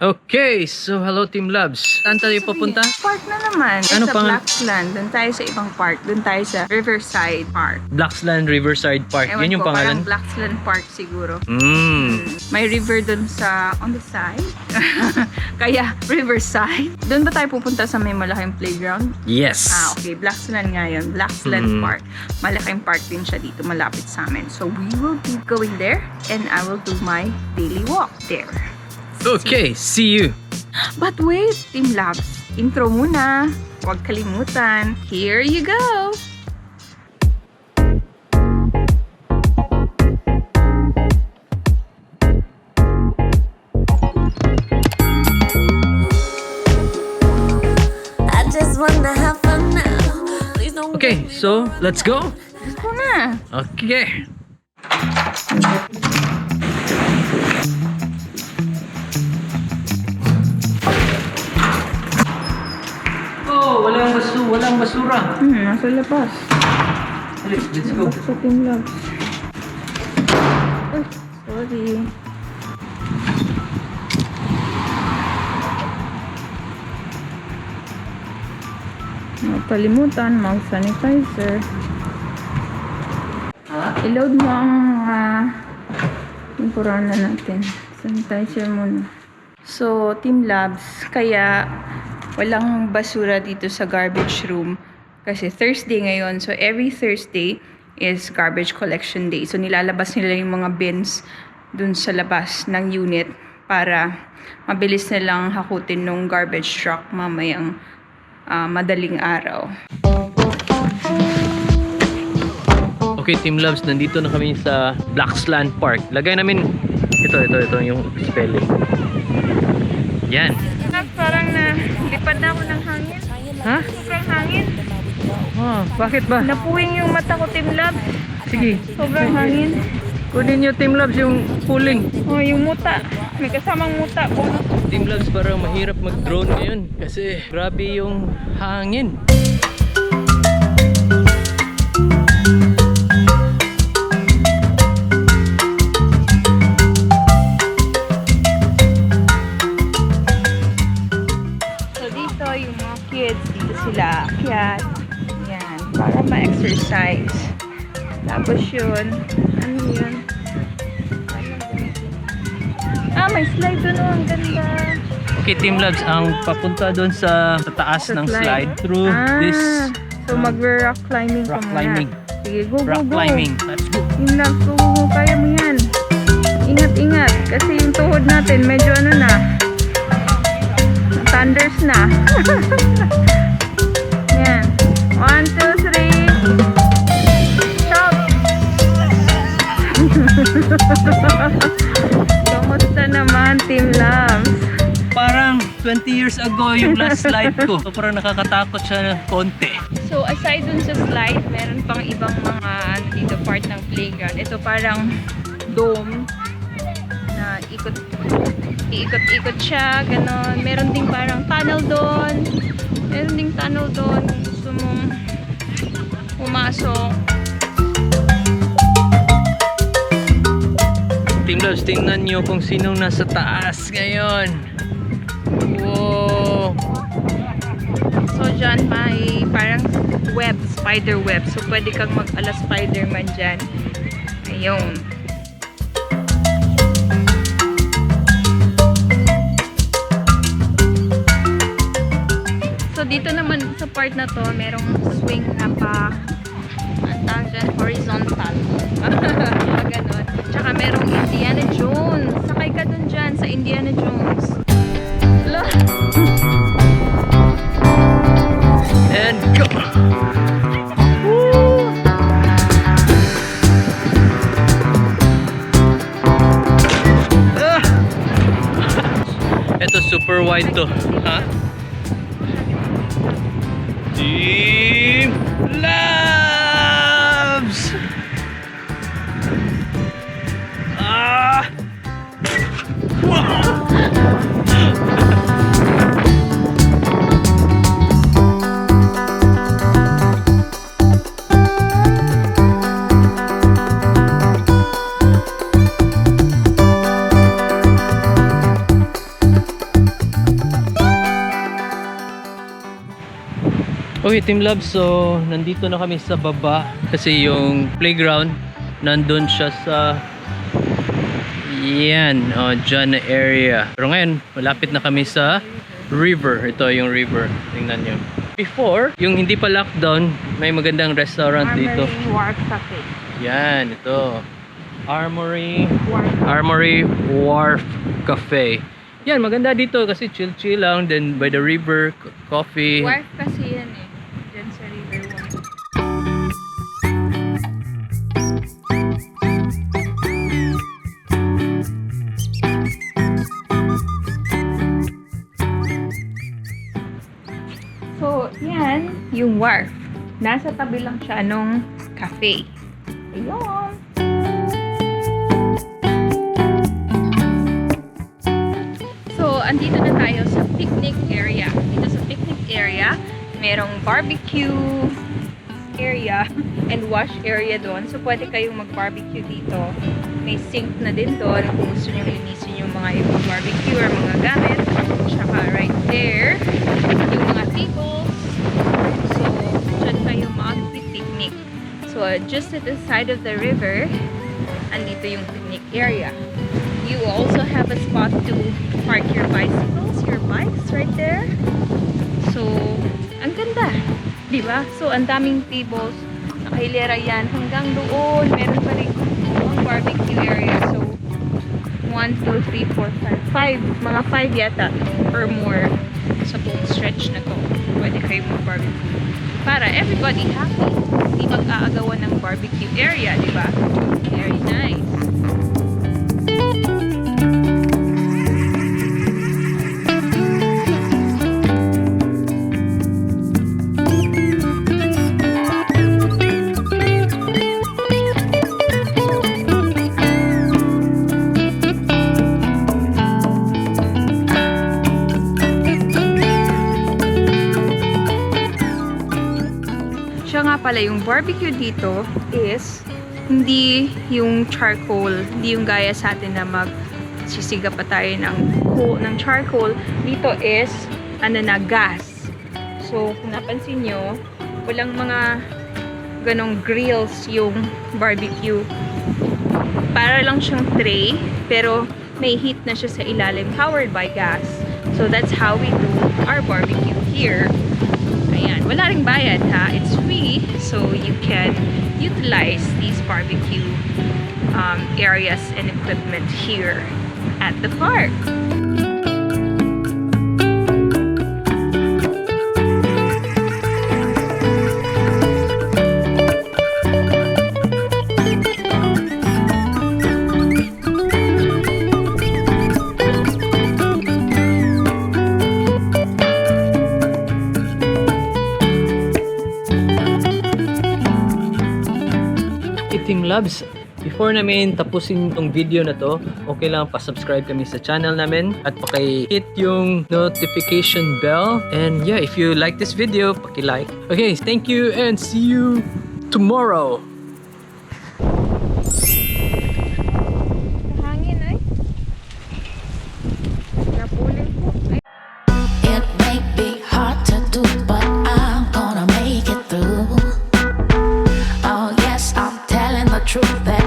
Okay, so hello Team Labs. Saan tayo papunta? Park na naman. Ano sa pang- Blacksland. Doon tayo sa ibang park. Doon tayo sa Riverside Park. Blacksland Riverside Park. Ewan Yun yung ko, pangalan? parang Blacksland Park siguro. May river doon sa on the side. Kaya Riverside. Doon ba tayo pupunta sa may malaking playground? Yes. Okay. Blacksland nga yun. Blacksland Park. Malaking park din siya dito. Malapit sa amin. So we will be going there and I will do my daily walk there. Okay, see you. But wait, Team Labs. Intro muna. Huwag kalimutan. Here you go! I just wanna have fun now. Please don't Okay, so let's go. Gusto na. Okay. Oh, walang basura. Nasa labas. Let's go. Sa Team Labs. Ay, sorry. Napalimutan mag-sanitizer. I-load mo ang temporana natin. Sanitizer muna. So, Team Labs, kaya walang basura dito sa garbage room. Kasi Thursday ngayon. So, every Thursday is garbage collection day. So, nilalabas nila yung mga bins dun sa labas ng unit para mabilis nilang hakutin nung garbage truck mamayang madaling araw. Okay, Team Labs, nandito na kami sa Blacksland Park. Lagay namin ito yung spelling. Yan. Parang lipad na ako ng hangin. Ha? Sobrang hangin. Oh, bakit ba? Napuwing yung mata ko, Team Labs. Sige. Sobrang hangin. Kunin nyo, Team Labs, yung cooling. Oh, yung muta. May kasamang muta. Team Labs, parang mahirap mag-drone ngayon kasi grabe yung hangin. So dito yung mga kids, dito sila akyat. Yan, para ma-exercise. Tapos yun, ano yun? May slide doon, oh, ang ganda. Okay, Team Labs, ang papunta doon sa taas ng slide through this So mag-rock climbing ka rock muna. climbing. Sige, go, Rock go, go. climbing. Let's go. Team Labs, go, go, go. Kaya mo yan. Ingat-ingat. Kasi yung tuhod natin, medyo ano na. Thunders na. Yan. 1, 2, 3. Stop! Kamusta naman, Team Labs? Parang 20 years ago yung last slide ko. So, parang nakakatakot siya konti. So, aside dun sa slide, meron pang ibang mga dito part ng playground. Ito parang dome na ikot-ikot siya, ganon. Meron ding parang tunnel doon. Meron ding tunnel doon. Gusto mong pumasok. Team Labs, tingnan nyo kung sinong nasa taas ngayon. Wow! So, dyan may parang web, spider web. So, pwede kang mag-ala Spider-Man dyan. Ayun. So, dito naman sa part na to, merong swing na pa ang tawag dyan, horizontal. Ganon. Tsaka merong Indiana Jones. Sakay ka dun dyan sa Indiana Jones. Hala! And go! Woo! Ah! Ito super wide to. Ha? Team Labs! Ah! Okay, Team Love, so nandito na kami sa baba kasi yung playground nandun siya sa yan, dyan na area. Pero ngayon, malapit na kami sa river. Ito yung river. Tingnan nyo. Before, yung hindi pa lockdown, may magandang restaurant dito. Armory Wharf Cafe. Yan, ito. Armory Wharf. Wharf Cafe. Yan, maganda dito kasi chill-chill lang. Then by the river, coffee. Wharf kasi yan eh. Dyan sa River Wharf. So, yan yung wharf. Nasa tabi lang siya nung cafe. Ayun. So, andito na tayo sa picnic area. Dito sa picnic area, merong barbecue area and wash area doon. So, pwede kayong mag-barbecue dito. May sink na din doon kung gusto nyo linisin yung mga ibang barbecue or mga gamit. Tsaka right there, yung mga tables. So, dyan kayo mag-picnic. So, just at the side of the river, andito yung picnic area. You also have a spot to park your bicycles, your bikes right there. So, ang ganda. Diba? So, ang daming tables. Nakahilera yan. Hanggang doon, meron pa rin ang barbecue area. So, 1, 2, 3, 4, 5. 5. Mga 5 yata or more sa buong stretch na to. Pwede kayo mag-barbecue. Para everybody happy. Hindi mag-aagawan ng barbecue area, diba? Very nice. Siya nga pala, yung barbecue dito is hindi yung charcoal, hindi yung gaya sa atin na magsisiga pa tayo ng charcoal. Dito is na gas. So, kung napansin nyo, walang mga ganong grills yung barbecue. Para lang siyang tray, pero may heat na siya sa ilalim, powered by gas. So, that's how we do our barbecue here. Ayan, wala ring bayad ha. It's free, so you can utilize these barbecue areas and equipment here at the park. Team Labs, before namin tapusin tong video na to, okay lang pa-subscribe kami sa channel namin at paki-hit yung notification bell. And yeah, if you like this video, paki-like. Okay, thank you and see you tomorrow. Hangin ay. Napulin po. It may be hard to do, but I'm gonna make it through. Oh yes, I'm telling the truth that